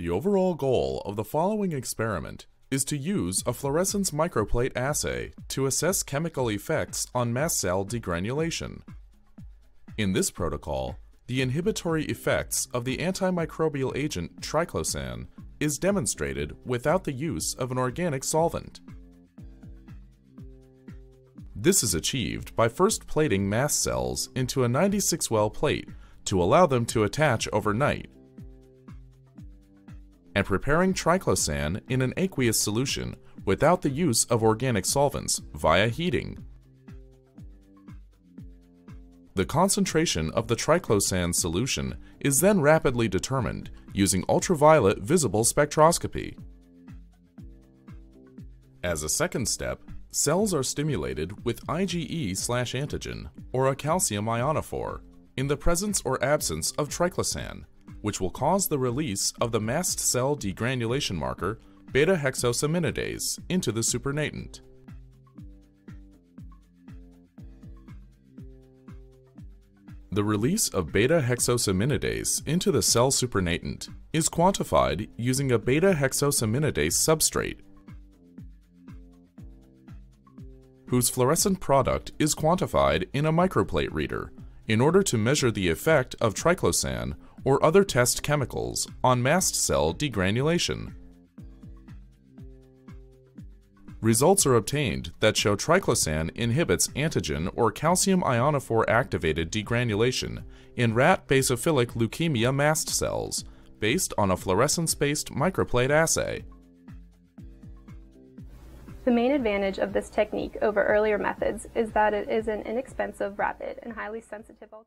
The overall goal of the following experiment is to use a fluorescence microplate assay to assess chemical effects on mast cell degranulation. In this protocol, the inhibitory effects of the antimicrobial agent Triclosan is demonstrated without the use of an organic solvent. This is achieved by first plating mast cells into a 96-well plate to allow them to attach overnight, and preparing Triclosan in an aqueous solution without the use of organic solvents via heating. The concentration of the Triclosan solution is then rapidly determined using ultraviolet visible spectroscopy. As a second step, cells are stimulated with IgE/antigen, or a calcium ionophore, in the presence or absence of Triclosan, which will cause the release of the mast cell degranulation marker beta-hexosaminidase into the supernatant. The release of beta-hexosaminidase into the cell supernatant is quantified using a beta-hexosaminidase substrate, whose fluorescent product is quantified in a microplate reader in order to measure the effect of Triclosan or other test chemicals on mast cell degranulation. Results are obtained that show Triclosan inhibits antigen or calcium ionophore activated degranulation in rat basophilic leukemia mast cells based on a fluorescence-based microplate assay. The main advantage of this technique over earlier methods is that it is an inexpensive, rapid, and highly sensitive alternative.